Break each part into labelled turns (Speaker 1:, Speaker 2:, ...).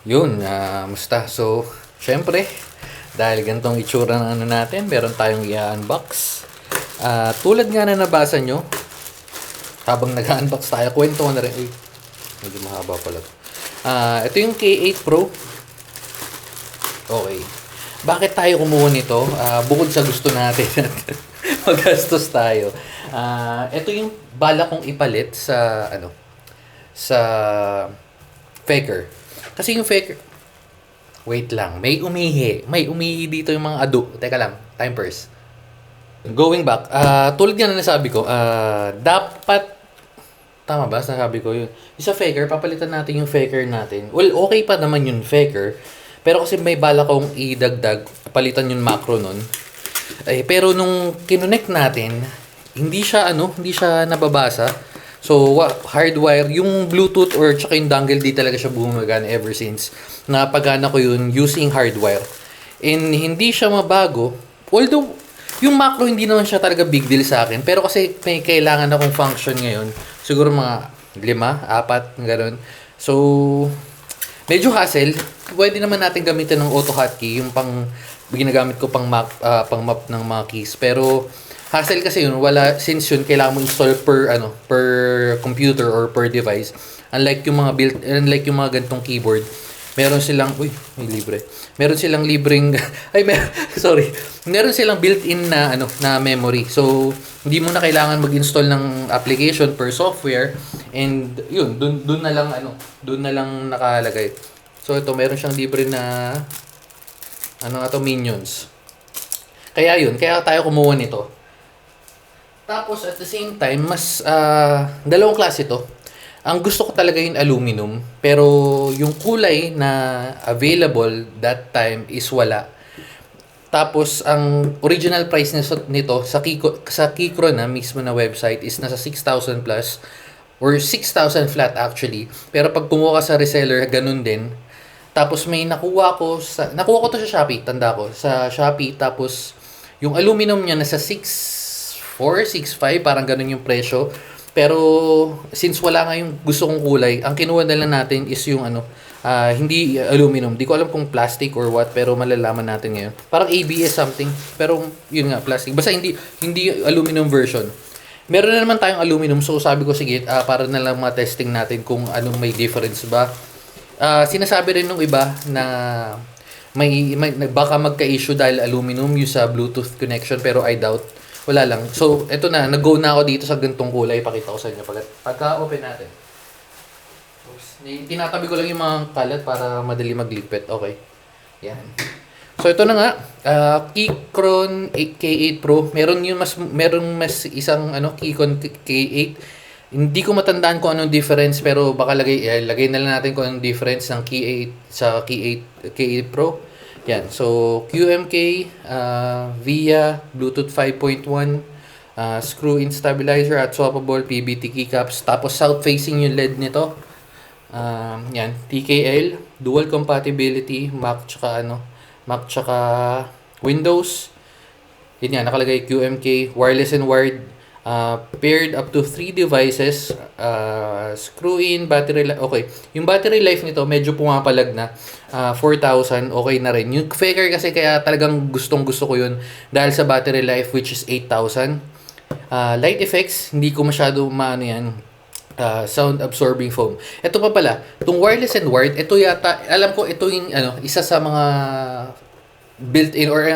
Speaker 1: Yun, musta. So, syempre, dahil ganitong itsura ng ano natin, meron tayong i-unbox. Tulad nga na nabasa nyo, habang nag-unbox tayo, kwento ko na rin. Uy, medyo mahaba pala to. Ito yung K8 Pro. Okay. Bakit tayo kumuha nito? Bukod sa gusto natin at magastos tayo. Ito yung bala kong ipalit sa, sa Faker. Kasi yung Faker, wait lang, may umihi. May umihi dito yung mga ado. Teka lang, time first. Going back, tulad nga na nasabi ko, dapat, tama ba? Nasabi ko yun. Isa Faker, papalitan natin yung Faker natin. Well, okay pa naman yung Faker. Pero kasi may bala kong idagdag, palitan yung macro nun. Pero nung kinonect natin, hindi siya nababasa. So, hardwire, yung Bluetooth or tsaka yung dongle, di talaga siya bumagana ever since. Napagana ko yun using hardwire. And hindi siya mabago. Although, yung macro hindi naman siya talaga big deal sa akin. Pero kasi may kailangan akong function ngayon. Siguro mga 5, 4, gano'n. So, medyo hassle. Pwede naman natin gamitin ng auto hotkey, yung ginagamit ko pang map ng mga keys. Pero hassle kasi yun, since yun kailangan mo install per computer or per device. Unlike yung mga gantong keyboard, meron silang may libre. Meron silang libreng sorry. Meron silang built-in na memory. So, hindi mo na kailangan mag-install ng application per software, and yun, dun na lang nakalagay. So, ito meron siyang libre na Minions. Kaya tayo kumuha nito. Tapos at the same time, dalawang klase to. Ang gusto ko talaga yung aluminum, pero yung kulay na available that time is wala. Tapos ang original price nito sa Keychron na mismo na website is nasa 6,000 plus or 6,000 flat actually. Pero pag kumuha ka sa reseller, ganun din. Tapos nakuha ko to sa Shopee, tanda ko, sa Shopee. Tapos yung aluminum niya nasa 6,400, 6,500, parang ganun yung presyo. Pero since wala nga yung gusto kong kulay, ang kinuha na lang natin is yung hindi aluminum. Di ko alam kung plastic or what, pero malalaman natin ngayon. Parang ABS something, pero yun nga, plastic. Basta hindi aluminum version. Meron na naman tayong aluminum, so sabi ko sige, para na lang testing natin kung anong may difference ba. Sinasabi rin nung iba na may baka magka-issue dahil aluminum yung sa Bluetooth connection, pero I doubt. Wala lang. So, eto na. Nag-go na ako dito sa gantong kulay. Pakita ko sa inyo pagka-open natin. Oops. Tinatabi ko lang yung mga kalat para madali magligpit. Okay. Yan. So, ito na nga. Keychron K8 Pro. Meron mas isang Keychron K8. Hindi ko matandaan kung anong difference, pero baka lagay na lang natin kung anong difference ng K8 sa K8 Pro. Yan. So, QMK via Bluetooth 5.1, screw-in stabilizer at swappable PBT keycaps. Tapos, south-facing yung LED nito. Yan. TKL, dual compatibility, Mac tsaka Windows. Yun yan, nakalagay QMK, wireless and wired. Paired up to 3 devices, screw-in, battery life. Okay, yung battery life nito medyo pumapalag na, 4,000, okay na rin. Yung Faker kasi kaya talagang gustong gusto ko yun dahil sa battery life which is 8,000. Light effects, hindi ko masyado yan. Sound absorbing foam. Ito pa pala, itong wireless and wired, ito yata, alam ko ito yung isa sa mga built-in or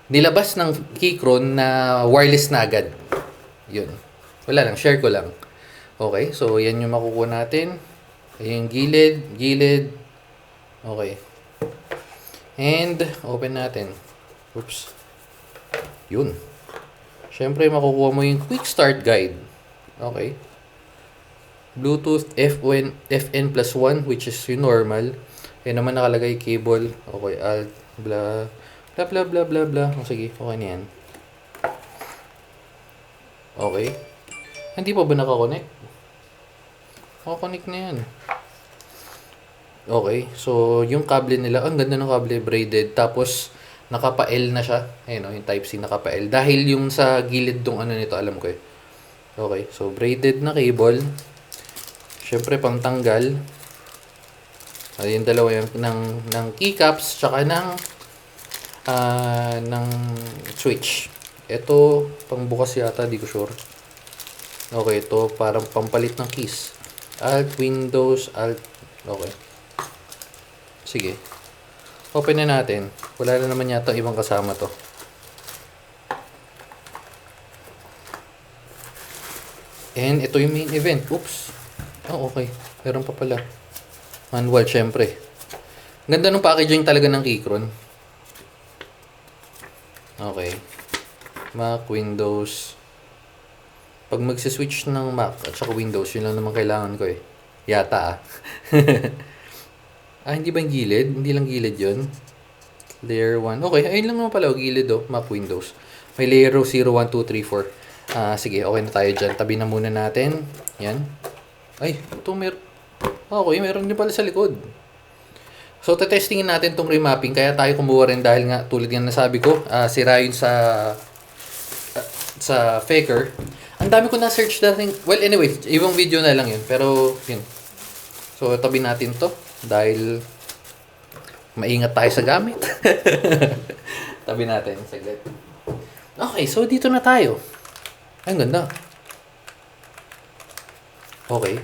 Speaker 1: nilabas ng Keychron na wireless na agad. Yun. Wala lang, share ko lang. Okay, so yan yung makukuha natin. Yung gilid. Okay. And open natin. Oops. Yun. Syempre makukuha mo yung quick start guide. Okay. Bluetooth FN+1, which is yung normal. Kaya naman nakalagay cable. Okay, alt, blah blah blah blah blah. O sige, okay na yan. Okay. Hindi pa ba nakakonect? Nakakonect na yan. Okay. So, yung kable nila, ang ganda ng kable, braided. Tapos, naka-L na siya. Ayun, yung Type-C naka-L. Dahil yung sa gilid dong nito, alam ko eh. Okay. So, braided na cable. Siyempre, pang tanggal. Yung dalawa yung ng keycaps tsaka ng switch. Ito, pangbukas yata, di ko sure. Okay, ito parang pampalit ng keys. Alt, Windows, Alt. Okay. Sige. Open na natin. Wala na naman yata ibang kasama to. And ito yung main event. Oops. Oh, okay. Meron pa pala. Manual, syempre. Ganda ng packaging talaga ng Keychron. Okay. Mac, Windows. Pag magsiswitch ng Mac at saka Windows, yun lang naman kailangan ko eh. Yata hindi ba yung gilid? Hindi lang gilid yun. Layer 1. Okay, ayun lang naman pala. Gilid Mac, Windows. May layer 0, 1, 2, 3, 4. Sige, okay na tayo dyan. Tabi na muna natin. Yan. Ay, ito okay, meron din pala sa likod. So, testingin natin tong remapping. Kaya tayo kumuha rin dahil nga, tulad nga nasabi ko, sira yun sa Faker. Ang dami ko na-search natin. Well, anyway, ibang video na lang yun. Pero, yun. So, tabi natin to. Dahil, maingat tayo sa gamit. Tabi natin. Saglit. Okay, so dito na tayo. Ay, ang ganda. Okay.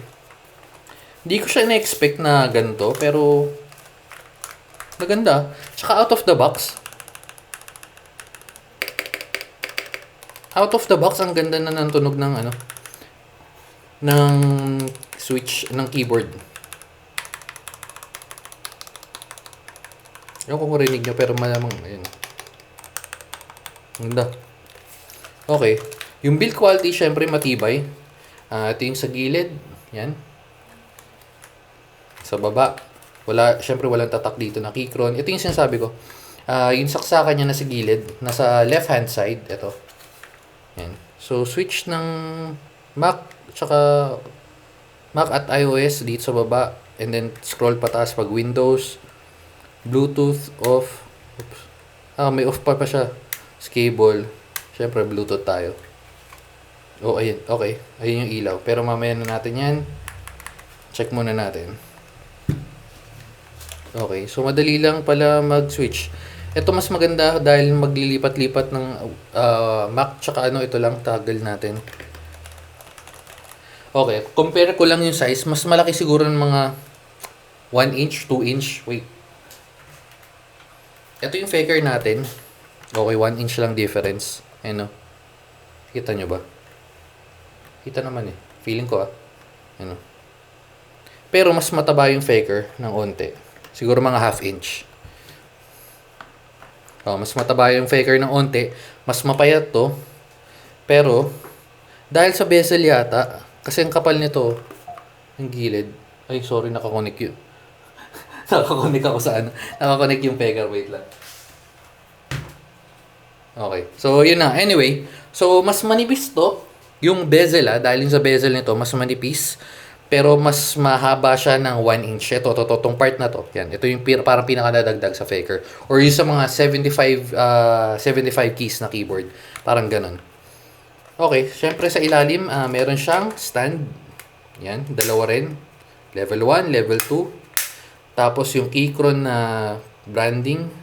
Speaker 1: Hindi ko siya na-expect na ganito, pero maganda. Tsaka out of the box. Out of the box, ang ganda na ng tunog ng ng switch, ng keyboard. Ewan ko kung rinig nyo, pero malamang, ayun. Ang ganda. Okay. Yung build quality, syempre matibay. Ito yung sa gilid. Yan. Sa baba. Syempre walang tatak dito na Keychron. Ito yung sinasabi ko. Yung saksakan niya nasa gilid. Nasa left hand side. Ito. Yan. So, switch ng Mac. Tsaka Mac at iOS dito sa baba. And then, scroll pataas pag Windows. Bluetooth off. Oops. May off pa siya. Cable. Syempre, Bluetooth tayo. Oh, ayun. Okay. Ayun yung ilaw. Pero mamaya na natin yan. Check muna natin. Okay. So, madali lang pala mag-switch. Ito mas maganda dahil maglilipat-lipat ng Mac. Tsaka ito lang. Toggle natin. Okay. Compare ko lang yung size. Mas malaki siguro ng mga 1 inch, 2 inch. Wait. Ito yung Faker natin. Okay. 1 inch lang difference. Ano? Kita nyo ba? Kita naman eh. Feeling ko Ano. Pero mas mataba yung Faker ng onte. Siguro mga half inch. Mas mataba yung Faker ng onte. Mas mapayat to. Pero, dahil sa bezel yata, kasi ang kapal nito, yung gilid. Ay, sorry, nakakonik yun. Nakakonik ako sa Nakakonik yung Faker. Wait lang. Okay. So, yun na. Anyway, so, mas manipis to. Yung bezel dahil yung sa bezel nito, mas manipis. Pero mas mahaba siya ng 1 inch. Itong part na to. Yan. Ito yung parang pinakadadagdag sa Faker. Or yung sa mga 75 keys na keyboard. Parang ganun. Okay. Syempre sa ilalim, meron siyang stand. Yan. Dalawa rin. Level 1, level 2. Tapos yung Keychron na branding.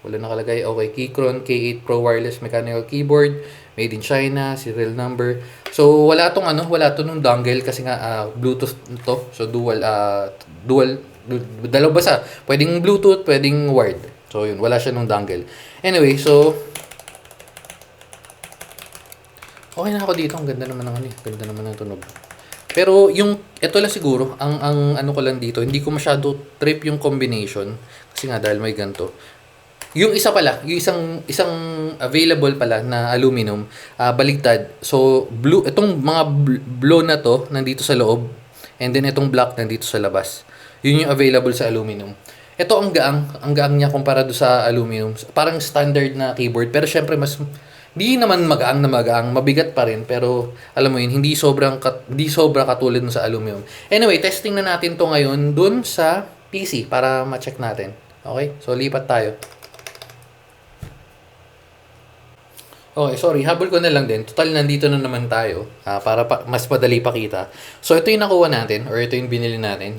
Speaker 1: Wala nakalagay. Okay. Keychron K8 Pro Wireless Mechanical Keyboard. Made in China, serial number. So wala tong nung dongle kasi nga Bluetooth to. So dual dalawa basa. Pwedeng Bluetooth, pwedeng wired. So yun, wala siya nung dongle. Anyway, so okay na ako dito. Ang ganda naman ng ganda naman ng tunog. Pero ito lang siguro, ang ko lang dito, hindi ko masyado trip yung combination kasi nga dahil may ganto. Yung isa pala, yung isang available pala na aluminum, baligtad. So, itong mga blue na to, nandito sa loob. And then, itong black, nandito sa labas. Yun yung available sa aluminum. Ito, ang gaang niya kumpara do sa aluminum. Parang standard na keyboard. Pero, syempre, hindi naman magaang. Mabigat pa rin. Pero, alam mo yun, hindi sobra katulad sa aluminum. Anyway, testing na natin to ngayon dun sa PC para ma-check natin. Okay? So, lipat tayo. Okay, sorry. Habol ko na lang din. Total, nandito na naman tayo. Para mas madali pakita. So, ito yung nakuha natin. Or ito yung binili natin.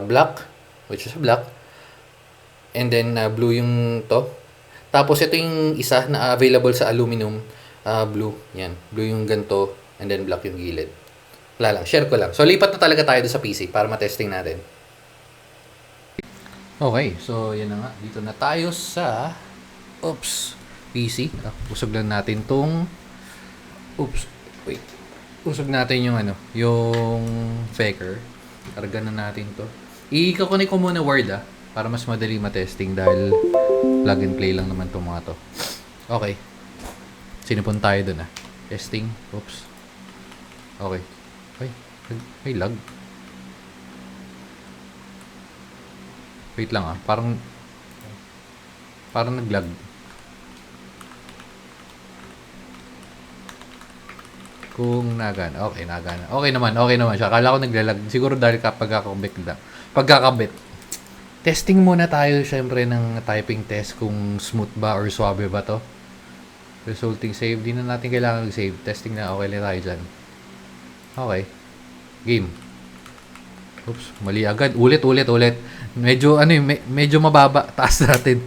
Speaker 1: Black. which is black. And then, blue yung to. Tapos, ito yung isa na available sa aluminum. Blue. Yan. Blue yung ganto. And then, black yung gilid. Wala lang. Share ko lang. So, lipat na talaga tayo doon sa PC para matesting natin. Okay. So, yan na nga. Dito na tayo sa PC. Usog lang natin tong wait. Usog natin yung yung Faker. Karga na natin to. I-connect ko muna Word para mas madali matesting dahil plug and play lang naman itong mga to. Okay. Sinipon tayo dun Testing. Okay. Ay, may lag. Wait lang Parang naglag. Kung nagana. Okay, nagana. Okay naman siya. Akala ko naglalag. Siguro dahil pagkakabit. Testing muna tayo syempre ng typing test kung smooth ba or swabe ba to. Resulting save. Di na natin kailangan mag-save. Testing na. Okay lang tayo dyan. Okay. Game. Mali agad. Ulit. Medyo medyo mababa. Taas natin.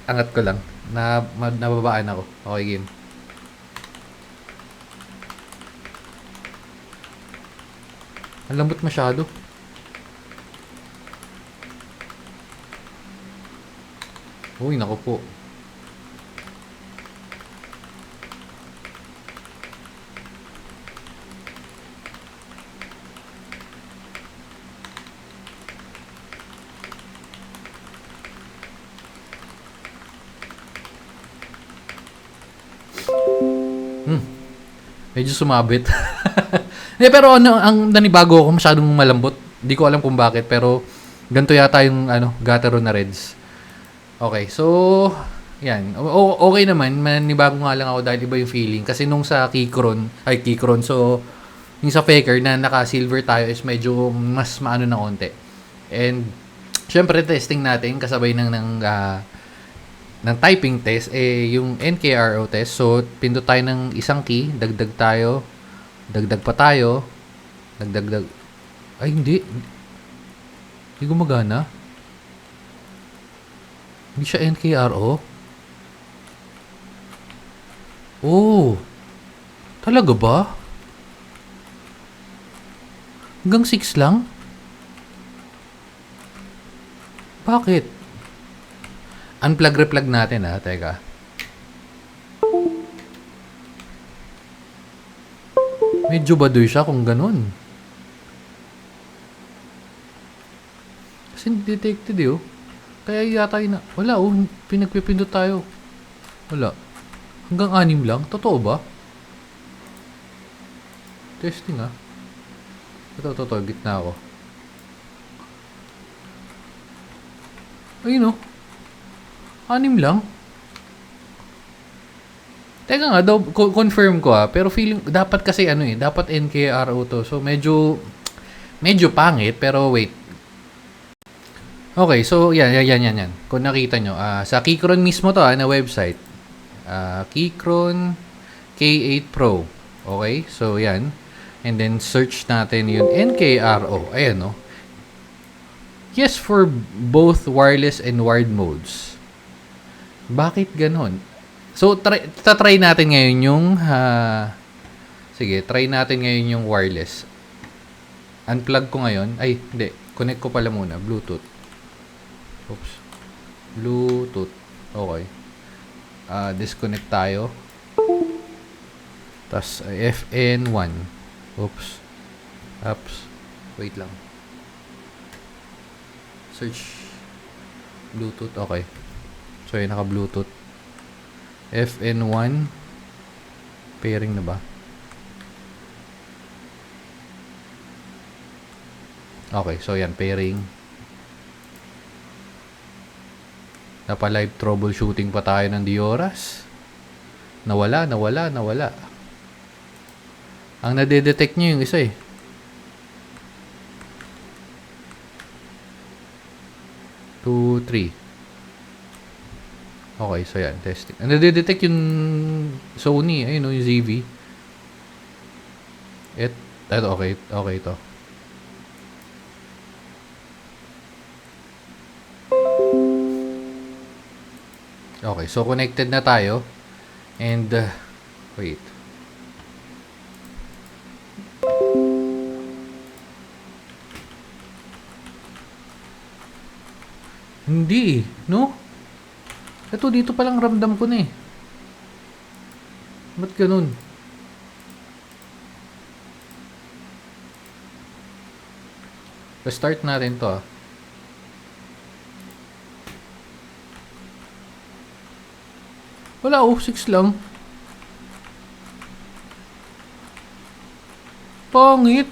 Speaker 1: Angat ko lang. Nababaan ako. Okay, game. Ang lambot masyado. Uy, naku po. Medyo sumabit. Pero ang nanibago ako, masyadong malambot. Hindi ko alam kung bakit, pero ganito yata yung Gateron na Reds. Okay, so yan. Okay naman, manibago nga lang ako dahil iba yung feeling. Kasi nung sa Keychron, so yung sa Faker na naka-silver tayo is medyo mas maano na konti. And syempre testing natin kasabay ng typing test yung NKRO test. So pindot tayo ng isang key, dagdag pa tayo, dagdag. Ay hindi gumagana. Hindi siya NKRO. Oh, talaga ba? Hanggang 6 lang? Bakit? Unplug-replug natin teka. Medyo baduy siya kung ganun. Kasi detected Kaya yata wala pinagpipindot tayo. Wala. Hanggang 6 lang? Totoo ba? Testing Ito, gitna ako. Ayun 6 lang. Teka nga, confirm ko pero feeling, dapat kasi dapat NKRO to. So, medyo pangit, pero wait. Okay, so, yan. Kung nakita nyo, sa Keychron mismo to, na website. Keychron K8 Pro. Okay, so, yan. And then, search natin yung NKRO. Ayan, Yes, for both wireless and wired modes. Bakit ganon? So, try natin ngayon yung sige, try natin ngayon yung wireless. Unplug ko ngayon. Ay, hindi. Connect ko pala muna. Bluetooth. Bluetooth. Okay. Disconnect tayo. Tas FN1. Apps. Wait lang. Search Bluetooth. Okay. So, yun, naka-Bluetooth. FN1. Pairing na ba? Okay, so yan, pairing. Napa-live troubleshooting pa tayo ng Dioras. Nawala. Ang nade-detect nyo yung isa 2, 3. Okay, so yan, testing. Ang nade-detect yung Sony, ayun yung ZV. Ito, okay ito. Okay, so connected na tayo. And, wait. Hindi, no? Ito, dito palang ramdam ko na eh. Ba't ganun? Start natin to ah. Wala oh, 6 lang. Pangit.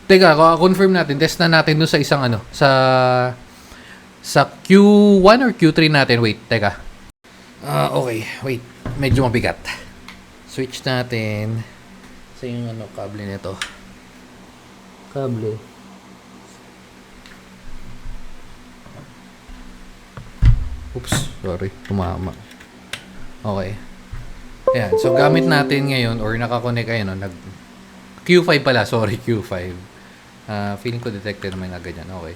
Speaker 1: Teka, confirm natin. Test na natin dun sa isang ano. Sa Q1 or Q3 natin. Wait, teka. Okay. Wait. Medyo mabigat. Switch natin sa yung ano, kable nito. Kable. Oops, sorry. Tumama. Okay. Ayan. So, gamit natin ngayon or nakakonect ayun, no, Q5 pala. Sorry, Q5. Feeling ko detected naman na ganyan. Okay.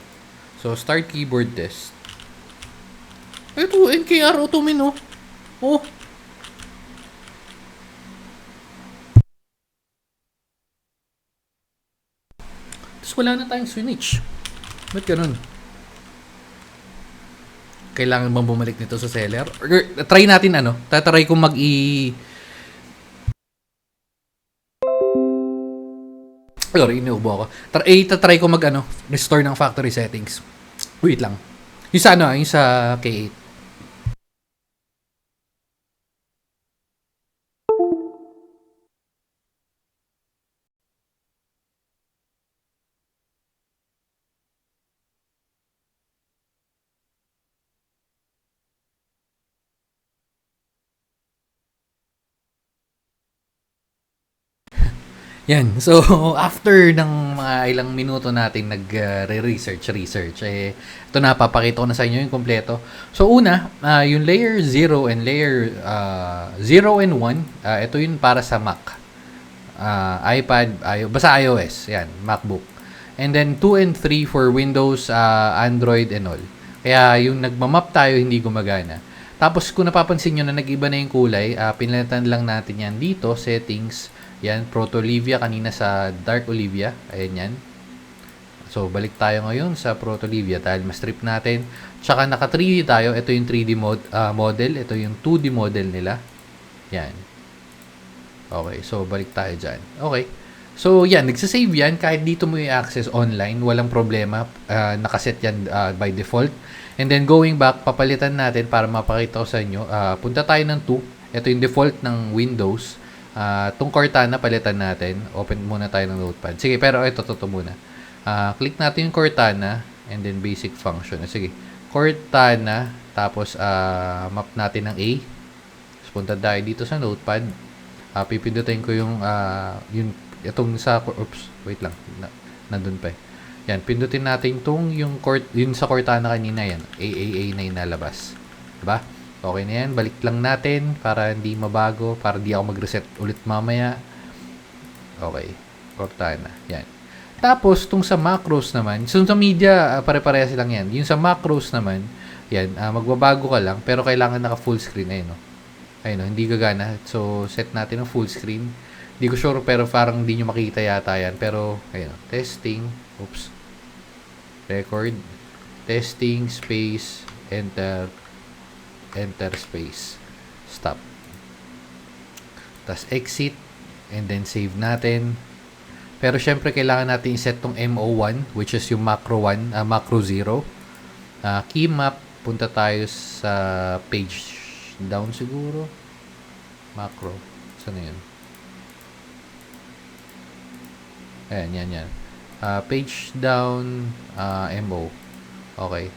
Speaker 1: So, start keyboard test. Ito, NKR Automin, oh. Oh. Tapos wala na tayong switch. Ba't ganun? Kailangan bang bumalik nito sa seller? Or, try natin ano? Tatry kong sorry, inuubo ako. Tatry ko restore ng factory settings. Wait lang. Yung sa ano, yung sa K8. Yan. So, after ng mga ilang minuto nating nag-research, ito na, papakita ko na sa inyo yung kompleto. So, una, yung layer 0 and layer 0 and 1, ito yung para sa Mac. iPad, basta iOS, yan, MacBook. And then 2 and 3 for Windows, Android and all. Kaya yung nagmamap tayo hindi gumagana. Tapos kung napapansin nyo na nag-iba na yung kulay, pinalitan lang natin yan dito, settings, yan, Proto Olivia kanina sa Dark Olivia, ayan yan. So balik tayo ngayon sa Proto Olivia dahil ma-strip natin. Tsaka naka 3D tayo, ito yung 3D model, ito yung 2D model nila. Yan. Okay, so balik tayo dyan. Okay. So, yan, nagsasave yan. Kahit dito mo i-access online, walang problema. Nakaset yan by default. And then, going back, papalitan natin para mapakita ko sa inyo. Punta tayo ng 2. Ito yung default ng Windows. Itong Cortana, palitan natin. Open muna tayo ng Notepad. Sige, pero ito muna. Click natin yung Cortana and then basic function. Sige, Cortana, tapos map natin ng A. Tapos punta tayo dito sa Notepad. Pipindutin ko yung itong sa wait lang, nandun pa eh. Yan, pindutin natin yung sa Cortana kanina yan. AAA na inalabas. Diba? Okay na yan. Balik lang natin para hindi mabago, para di ako mag-reset ulit mamaya. Okay. Cortana. Yan. Tapos, itong sa macros naman, so sa media, pare-parehas lang yan. Yung sa macros naman, yan, magbabago ka lang, pero kailangan naka full screen. Ayun, no? Ayun, no? Hindi gagana. So, set natin ng full screen. Hindi ko sure, pero parang hindi nyo makita yata yan. Pero, ayun, no? Testing. Oops. Record. Testing, space, enter space. Stop. Tapos, exit. And then, save natin. Pero syempre kailangan natin i-set tong MO1 which is yung macro 1, macro 0. Key map, punta tayo sa page down siguro. Macro. Saan na yun? Ayan, yan. Page down, MO. Okay.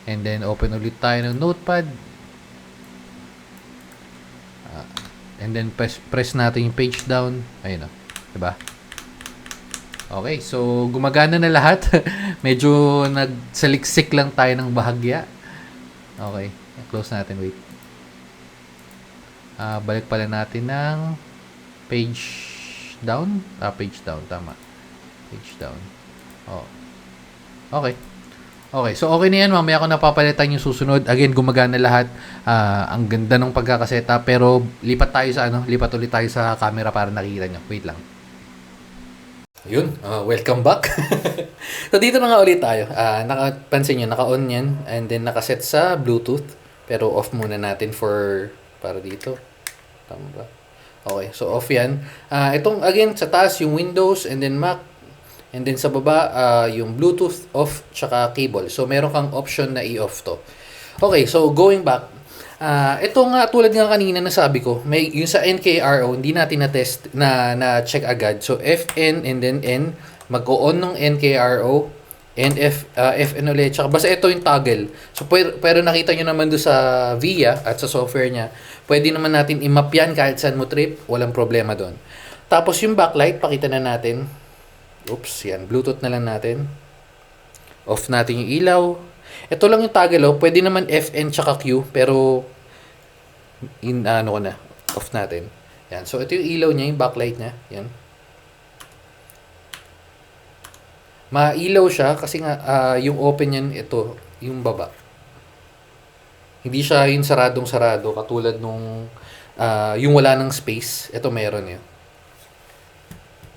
Speaker 1: And then open ulit tayo ng Notepad. And then press natin yung page down. Ayun o. Diba? Okay, so gumagana na lahat. Medyo nagsaliksik lang tayo ng bahagya. Okay, close natin, wait. Balik pala natin ng page down. Page down, tama. Page down. Oh. Okay. Okay, so okay na yan. Mamaya ko napapalitan yung susunod. Again, gumagana lahat. Ang ganda ng pagkakaseta. Pero lipat tayo sa lipat ulit tayo sa camera para nakikita nyo. Wait lang. Yun, welcome back. So dito na nga ulit tayo. Nakapansin nyo, naka-on yan. And then nakaset sa Bluetooth. Pero off muna natin para dito. Tama ba? Okay, so off yan. Itong again, sa taas yung Windows and then Mac. And then sa baba, yung Bluetooth off tsaka cable. So meron kang option na i-off to. Okay, so going back. Ito nga tulad nga kanina na sabi ko, may yung sa NKRO hindi natin na-test na check agad. So FN and then N, mag-on ng NKRO and FN ulit. Tsaka basta ito yung toggle. So pero nakita nyo naman do sa VIA at sa software niya, pwede naman natin i-map yan kahit saan mo trip, walang problema doon. Tapos yung backlight, pakita na natin. Oops, yan. Bluetooth na lang natin. Off natin yung ilaw. Ito lang yung toggle, pwede naman FN tsaka Q, pero ko na. Off natin. Yan. So, ito yung ilaw niya, yung backlight niya. Yan. Mailaw siya kasi nga yung open yan, ito, yung baba. Hindi siya yung saradong-sarado katulad nung yung wala ng space. Ito meron yun.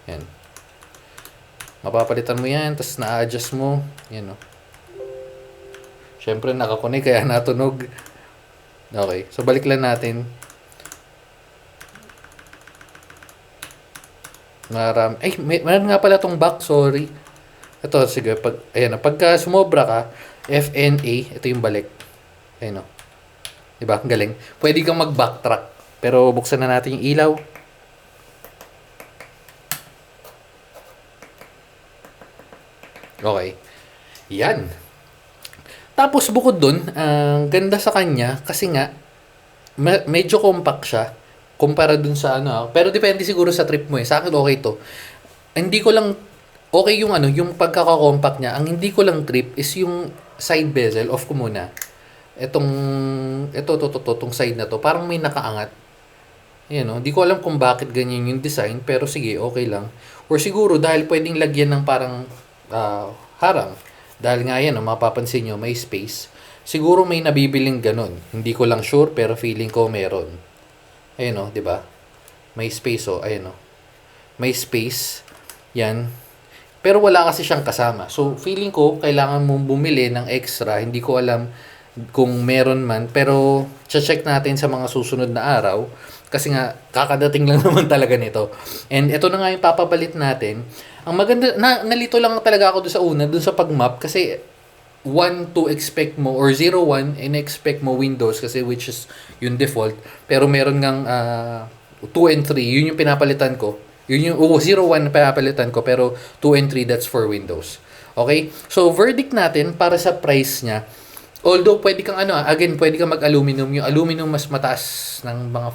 Speaker 1: Yan. Mapapalitan mo yan, tapos na-adjust mo. Yan, Siyempre, nakakunik, kaya natunog. Okay, so balik lang natin. Meron nga pala tong back, sorry. Ito, sige, pagka sumobra ka, FNA, ito yung balik. Ayun, Diba? Galing. Pwede kang mag-backtrack. Pero buksan na natin yung ilaw. Okay. Yan. Tapos bukod dun, ang ganda sa kanya kasi nga medyo compact siya kumpara dun sa pero depende siguro sa trip mo eh. Sa akin okay to. Hindi ko lang okay yung yung pagkaka-compact niya. Ang hindi ko lang trip is yung side bezel. Off ko muna. Itong side na to, parang may nakaangat. Ayan, hindi ko alam kung bakit ganyan yung design, pero sige, okay lang. Or siguro dahil pwedeng lagyan ng parang harang. Dahil nga yan, mapapansin nyo, may space. Siguro may nabibiling ganun. Hindi ko lang sure, pero feeling ko meron. Ayun di ba? May space ayun May space. Yan. Pero wala kasi siyang kasama. So, feeling ko, kailangan mong bumili ng extra. Hindi ko alam kung meron man. Pero, check natin sa mga susunod na araw. Kasi nga, kakadating lang naman talaga nito. And ito na nga yung papabalit natin. Ang maganda, nalito lang talaga ako doon sa una, doon sa pag-map. Kasi 1 to expect mo, or 0, 1, in-expect mo Windows kasi which is yung default. Pero meron ngang 2 and 3, yun yung pinapalitan ko. Yun yung 0, 1 na pinapalitan ko, pero 2 and 3, that's for Windows. Okay? So, verdict natin para sa price niya. Although, pwede kang again, pwede kang mag-aluminum. Yung aluminum mas mataas ng mga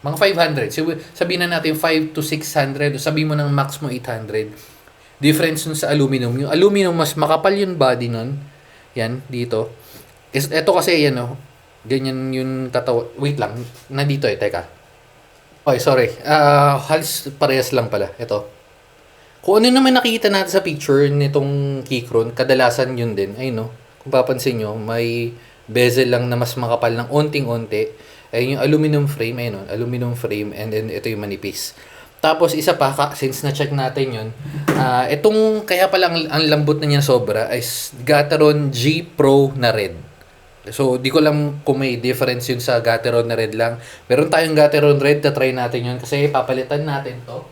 Speaker 1: 500. Sabihin na natin 5 to 600. O sabihin mo ng max mo 800. Difference nun sa aluminum. Yung aluminum, mas makapal yung body nun. Yan, dito. Ito kasi, ganyan yung tatawa. Wait lang, nandito teka. Okay, sorry. Halos parehas lang pala. Ito. Kung ano naman nakikita natin sa picture nitong Keychron, kadalasan yun din. Ayun, kung papansin nyo, may bezel lang na mas makapal ng onting-onti. Ayun yung aluminum frame, aluminum frame, and then ito yung manipis. Tapos isa pa, since na-check natin yun, itong kaya pala ang lambot na niya sobra is Gateron G Pro na red. So, di ko alam kung may difference yun sa Gateron na red lang. Meron tayong Gateron red, try natin yun kasi papalitan natin to.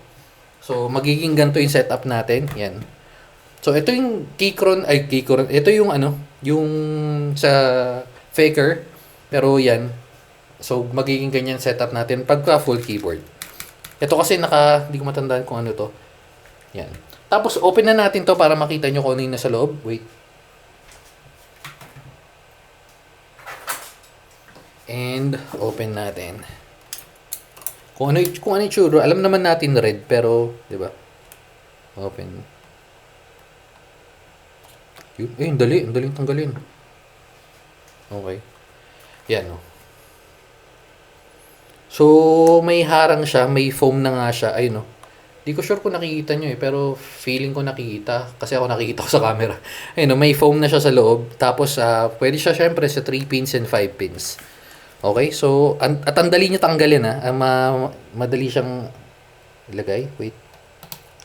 Speaker 1: So, magiging ganito yung setup natin. Yan. So, ito yung Keychron. Ito yung yung sa Faker. Pero yan. So, magiging ganyan setup natin pagka full keyboard. Ito kasi hindi ko matandaan kung ano to. Yan. Tapos, open na natin to para makita nyo kung ano yung nasa loob. Wait. And, open natin. Kung ano yung tsura. Alam naman natin red, pero, di ba? Open. Ang daling tanggalin. Okay. Yan, So, may harang siya, may foam na nga siya. Ayun, Di ko sure kung nakikita nyo pero feeling ko nakikita kasi ako nakikita ko sa camera. Ayun, may foam na siya sa loob. Tapos, pwede siya syempre sa 3 pins and 5 pins. Okay, so, at ang dali niya tanggalin madali siyang ilagay. Wait.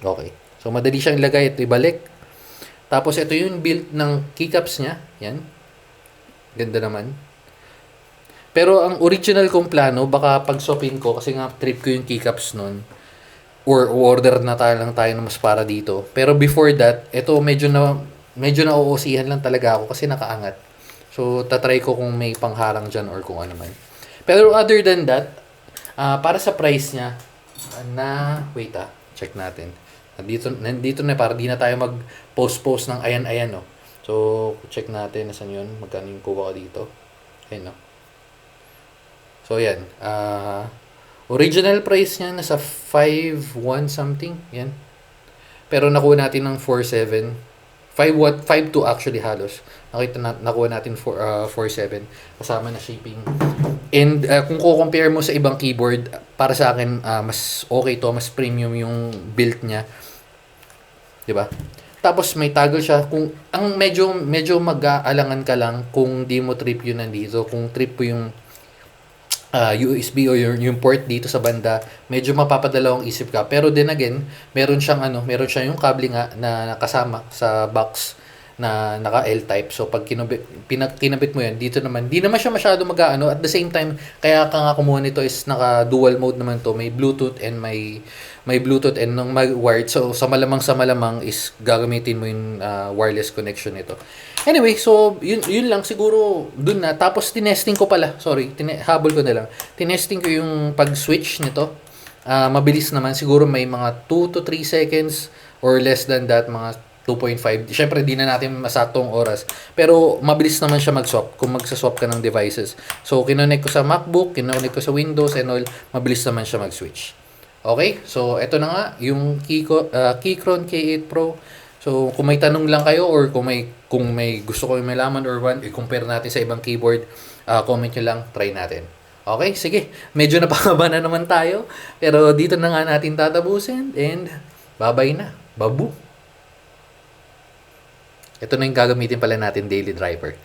Speaker 1: Okay. So, madali siyang ilagay at ibalik. Tapos, ito yung build ng keycaps niya. Yan. Ganda naman. Pero, ang original kong plano, baka pagswapin ko, kasi nga trip ko yung keycaps nun, or order na tayo na mas para dito. Pero before that, ito medyo nauusihan lang talaga ako kasi nakaangat. So, tatry ko kung may pangharang dyan or kung ano man. Pero other than that, para sa price niya, wait check natin. Nandito na para di na tayo mag-post ng ayan, no. So, check natin, nasan yun, magkano yung kuha ko dito. Ayun, no. So, yan. Original price niya nasa 5.1 something, yan. Pero nakuha natin ng 4.7. 5.2 actually halos. Nakuha natin 4.7 kasama na shipping. And kung ko-compare mo sa ibang keyboard, para sa akin mas okay to, mas premium yung build niya. 'Di ba? Tapos may toggle siya. Kung ang medyo mag-aalangan ka lang kung di mo trip yun nandito, kung trip mo yung USB o yung port dito sa banda, medyo mapapadalawang isip ka. Pero then again, meron siyang yung kable nga na kasama sa box na naka L-type. So pag kinabit mo yan, dito naman, di naman siya masyado mag-aano. At the same time, kaya ka nga kumuha nito is naka dual mode naman to. May Bluetooth and may Bluetooth and nung wired. So sa malamang is gagamitin mo yung wireless connection nito. Anyway, so yun lang siguro dun na. Tapos tinesting ko pala. Sorry, habol ko na lang. Tinesting ko yung pag-switch nito. Mabilis naman. Siguro may mga 2 to 3 seconds or less than that, mga 2.5. Siyempre, di na natin masaktong oras. Pero, mabilis naman siya mag-swap kung magsaswap ka ng devices. So, kinonect ko sa MacBook, kinonect ko sa Windows and all, mabilis naman siya mag-switch. Okay? So, eto na nga, yung Keychron K8 Pro. So, kung may tanong lang kayo or kung may gusto ko yung malaman or i-compare natin sa ibang keyboard, comment nyo lang, try natin. Okay? Sige. Medyo napakaba na naman tayo. Pero dito na nga natin tatapusin and bye-bye na. Babu! Ito na yung gagamitin pala natin daily driver.